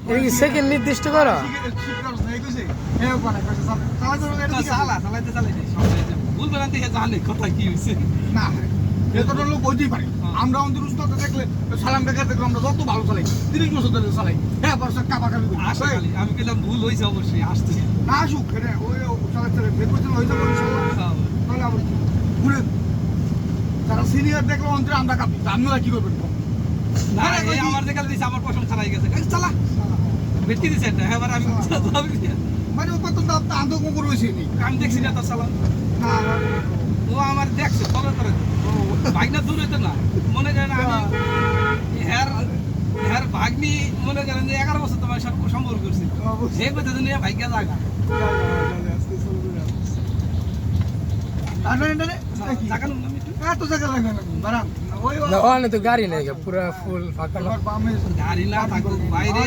এটা কি সেকেন্ড নির্দিষ্ট করো? আমরা অন্তর উস্তাদে দেখলে সালাম বেকার দেখলে আমরা যত ভালো চালাই 30 বছর ধরে চালাই হ্যাঁ বর্ষা কাবাকাবি আমি পেলাম ভুল হয়েছে অবশ্যই আসতেছি না আসুক ওই চালাতে বের হয়ে যাবো ইনশাল্লাহ তাহলে আবার ঘুরে যারা সিনিয়র দেখলো অন্তরে আমরা কাঁপি আপনারা কি করবেন না আমার দেখাল দিছে আমার প্রশংসা চালাই গেছে চালা ভেটকি দিছে এটা হ্যাঁ আমি মানে ও কত আন্দো কুকুর হয়েছে আমি দেখছি না তার চালান না ও আমার দেখছে ফলো করে বাইক না দূর হইতো না মনে করেন আমি হ্যার ভাগ্নি মনে করেন যে 11 বছর তোমার সম্পর্ক করছি সে কথা দুনিয়া ভাগ্য জায়গা এত জায়গা লাগে না বারাম না ওখানে তো গাড়ি নেই পুরো ফুল ফাঁকা গাড়ি না থাকুক বাইরে